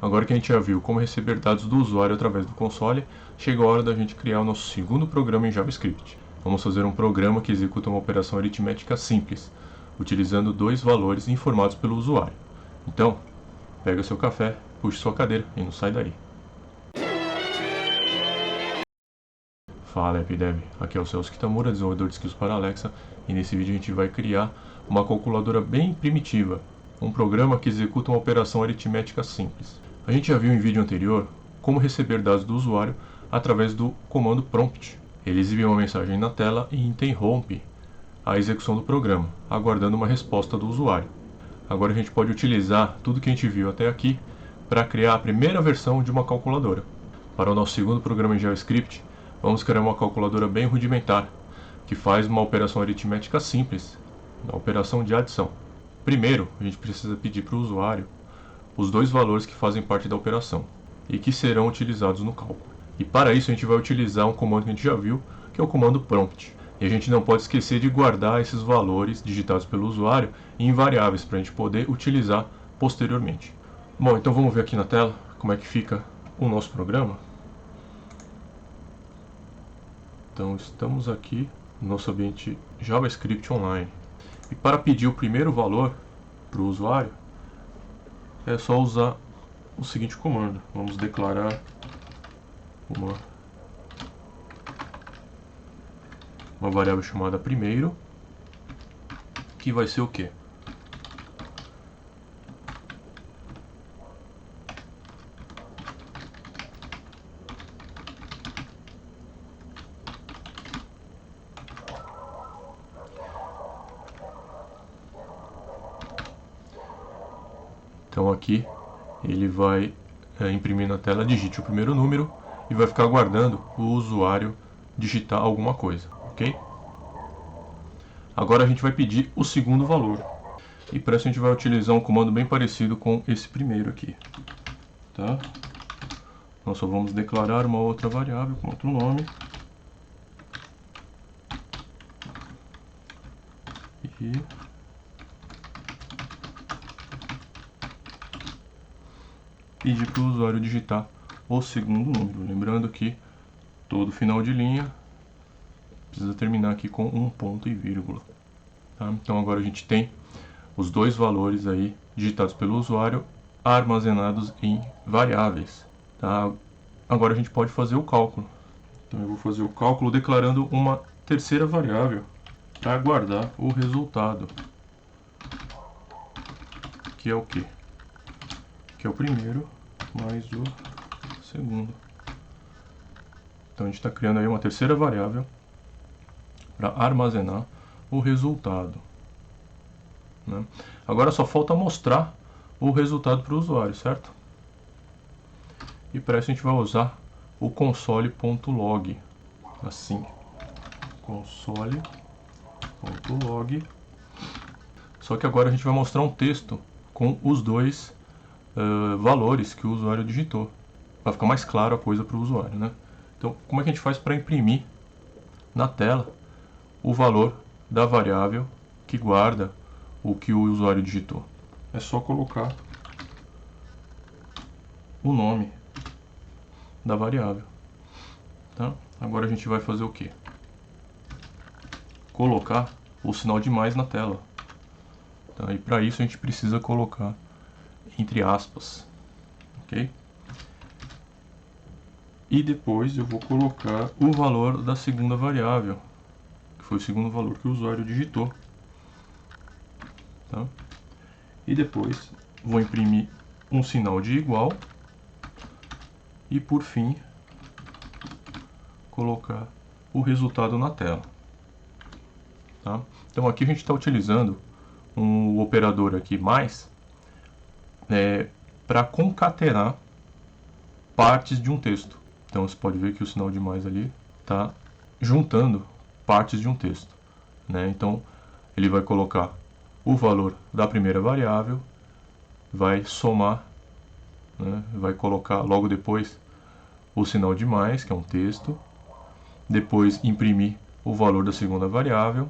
Agora que a gente já viu como receber dados do usuário através do console, chega a hora da gente criar o nosso segundo programa em JavaScript. Vamos fazer um programa que executa uma operação aritmética simples, utilizando dois valores informados pelo usuário. Então, pega seu café, puxe sua cadeira e não sai daí. Fala AppDev, aqui é o Celso Kitamura, desenvolvedor de skills para Alexa, e nesse vídeo a gente vai criar uma calculadora bem primitiva, um programa que executa uma operação aritmética simples. A gente já viu em vídeo anterior como receber dados do usuário através do comando prompt. Ele exibe uma mensagem na tela e interrompe a execução do programa, aguardando uma resposta do usuário. Agora a gente pode utilizar tudo que a gente viu até aqui para criar a primeira versão de uma calculadora. Para o nosso segundo programa em JavaScript, vamos criar uma calculadora bem rudimentar, que faz uma operação aritmética simples, uma operação de adição. Primeiro, a gente precisa pedir para o usuário os dois valores que fazem parte da operação e que serão utilizados no cálculo. E para isso a gente vai utilizar um comando que a gente já viu, que é o comando prompt. E a gente não pode esquecer de guardar esses valores digitados pelo usuário em variáveis para a gente poder utilizar posteriormente. Bom, então vamos ver aqui na tela como é que fica o nosso programa. Então estamos aqui no nosso ambiente JavaScript Online. E para pedir o primeiro valor para o usuário, é só usar o seguinte comando. Vamos declarar uma variável chamada primeiro, que vai ser o quê? Então aqui ele vai imprimir na tela, digite o primeiro número e vai ficar aguardando o usuário digitar alguma coisa, ok? Agora a gente vai pedir o segundo valor. E para isso a gente vai utilizar um comando bem parecido com esse primeiro aqui. Tá? Nós só vamos declarar uma outra variável com outro nome. E pedir para o usuário digitar o segundo número. Lembrando que todo final de linha precisa terminar aqui com um ponto e vírgula. Tá? Então agora a gente tem os dois valores aí digitados pelo usuário armazenados em variáveis. Tá? Agora a gente pode fazer o cálculo. Então eu vou fazer o cálculo declarando uma terceira variável para guardar o resultado. Que é o quê? Que é o primeiro mais o segundo. Então a gente está criando aí uma terceira variável para armazenar o resultado. Né? Agora só falta mostrar o resultado para o usuário, certo? E para isso a gente vai usar o console.log. Assim, console.log. Só que agora a gente vai mostrar um texto com os dois valores que o usuário digitou, para ficar mais claro a coisa para o usuário, né? Então, como é que a gente faz para imprimir na tela o valor da variável que guarda o que o usuário digitou? É só colocar o nome da variável. Tá? Agora a gente vai fazer o quê? Colocar o sinal de mais na tela. Tá? E para isso a gente precisa colocar entre aspas, ok? E depois eu vou colocar o valor da segunda variável, que foi o segundo valor que o usuário digitou. Tá? E depois vou imprimir um sinal de igual e por fim colocar o resultado na tela. Tá? Então aqui a gente está utilizando um operador aqui mais para concatenar partes de um texto. Então você pode ver que o sinal de mais ali está juntando partes de um texto. Né? Então ele vai colocar o valor da primeira variável, vai somar, né? Vai colocar logo depois o sinal de mais, que é um texto, depois imprimir o valor da segunda variável,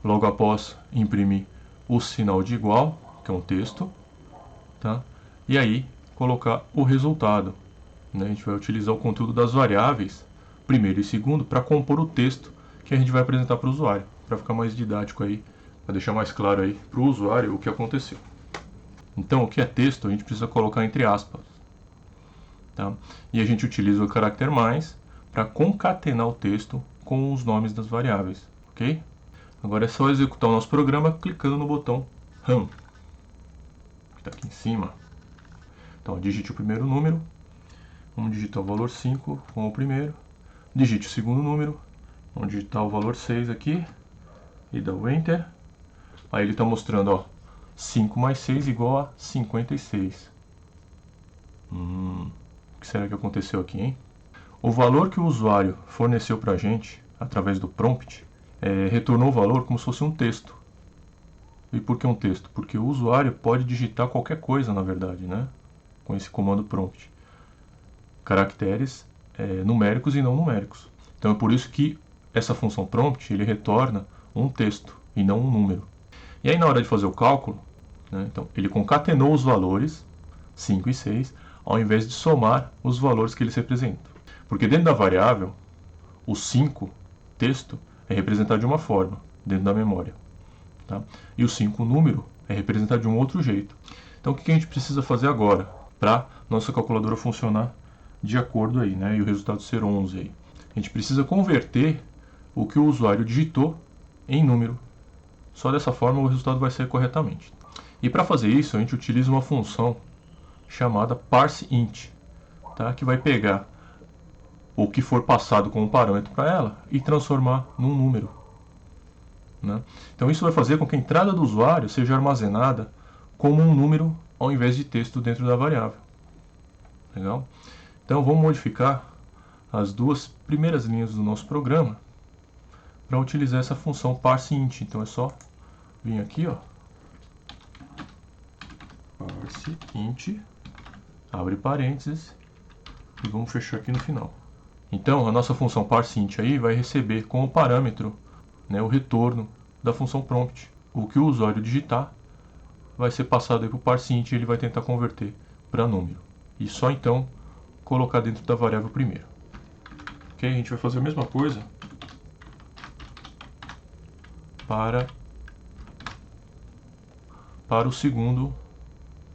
logo após imprimir o sinal de igual, que é um texto, tá? e aí colocar o resultado. Né? A gente vai utilizar o conteúdo das variáveis, primeiro e segundo, para compor o texto que a gente vai apresentar para o usuário, para ficar mais didático aí, para deixar mais claro aí para o usuário o que aconteceu. Então, o que é texto, a gente precisa colocar entre aspas. Tá? E a gente utiliza o caractere mais para concatenar o texto com os nomes das variáveis, ok? Agora é só executar o nosso programa clicando no botão Run, que está aqui em cima. Então, digite o primeiro número, vamos digitar o valor 5 com o primeiro, digite o segundo número, vamos digitar o valor 6 aqui e dá o Enter. Aí ele está mostrando, ó, 5 mais 6 igual a 56. O que será que aconteceu aqui, hein? O valor que o usuário forneceu para a gente, através do prompt, retornou o valor como se fosse um texto. E por que um texto? Porque o usuário pode digitar qualquer coisa, na verdade, né? Com esse comando prompt. Caracteres numéricos e não numéricos. Então é por isso que essa função prompt ele retorna um texto e não um número. E aí na hora de fazer o cálculo, né, então ele concatenou os valores 5 e 6 ao invés de somar os valores que eles representam. Porque dentro da variável, o 5, texto, é representado de uma forma, dentro da memória. Tá? E o 5, número, é representado de um outro jeito. Então o que a gente precisa fazer agora para nossa calculadora funcionar de acordo aí, né, e o resultado ser 11 aí? A gente precisa converter o que o usuário digitou em número. Só dessa forma o resultado vai sair corretamente. E para fazer isso, a gente utiliza uma função chamada parseInt, tá? Que vai pegar o que for passado como parâmetro para ela e transformar num número. Né? Então isso vai fazer com que a entrada do usuário seja armazenada como um número ao invés de texto dentro da variável. Legal? Então vamos modificar as duas primeiras linhas do nosso programa para utilizar essa função parseInt. Então é só vir aqui, ó, parseInt, abre parênteses e vamos fechar aqui no final. Então a nossa função parseInt aí vai receber como parâmetro, né, o retorno da função prompt. O que o usuário digitar vai ser passado para o parseInt e ele vai tentar converter para número. E só então colocar dentro da variável primeiro. Ok? A gente vai fazer a mesma coisa para o segundo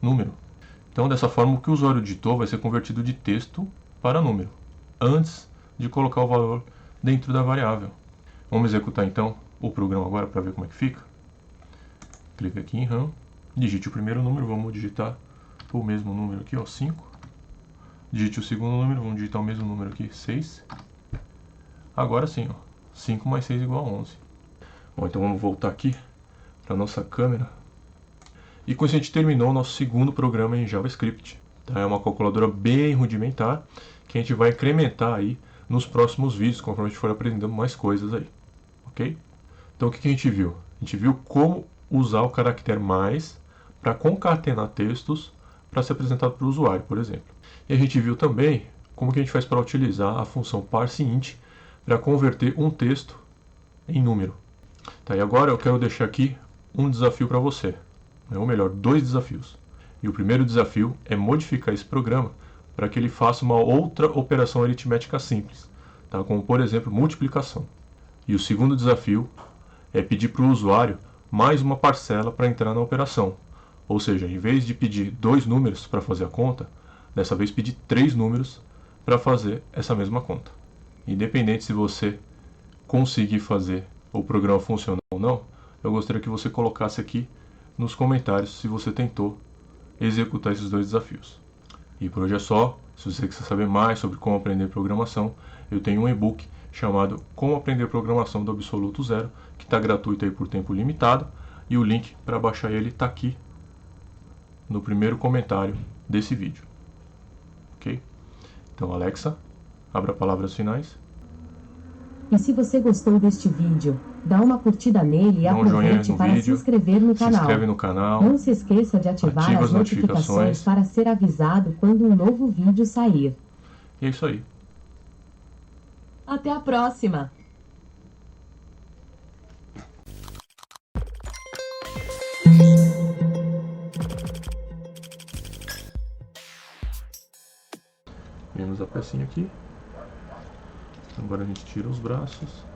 número. Então, dessa forma, o que o usuário digitou vai ser convertido de texto para número, antes de colocar o valor dentro da variável. Vamos executar então o programa agora para ver como é que fica. Clica aqui em Run, digite o primeiro número, vamos digitar o mesmo número aqui, ó, 5. Digite o segundo número, vamos digitar o mesmo número aqui, 6. Agora sim, ó, 5 mais 6 igual a 11. Bom, então vamos voltar aqui para a nossa câmera. E com isso a gente terminou o nosso segundo programa em JavaScript. Tá? É uma calculadora bem rudimentar que a gente vai incrementar aí nos próximos vídeos, conforme a gente for aprendendo mais coisas aí. Ok? Então o que a gente viu? A gente viu como usar o caractere mais para concatenar textos para ser apresentado para o usuário, por exemplo. E a gente viu também como que a gente faz para utilizar a função parseInt para converter um texto em número. Tá, e agora eu quero deixar aqui um desafio para você. Ou melhor, dois desafios. E o primeiro desafio é modificar esse programa para que ele faça uma outra operação aritmética simples, tá? Como por exemplo multiplicação. E o segundo desafio é pedir para o usuário mais uma parcela para entrar na operação. Ou seja, em vez de pedir 2 números para fazer a conta, dessa vez pedir 3 números para fazer essa mesma conta. Independente se você conseguir fazer o programa funcionar ou não, eu gostaria que você colocasse aqui nos comentários se você tentou executar esses dois desafios. E por hoje é só. Se você quiser saber mais sobre como aprender programação, eu tenho um e-book chamado Como Aprender Programação do Absoluto Zero, que está gratuito aí por tempo limitado, e o link para baixar ele está aqui no primeiro comentário desse vídeo. Ok? Então, Alexa, abra palavras finais. E se você gostou deste vídeo, dá uma curtida nele e aproveite para se inscrever no canal. Se inscreve no canal. Não se esqueça de ativar as notificações para ser avisado quando um novo vídeo sair. E é isso aí. Até a próxima! Vimos a pecinha aqui. Agora a gente tira os braços.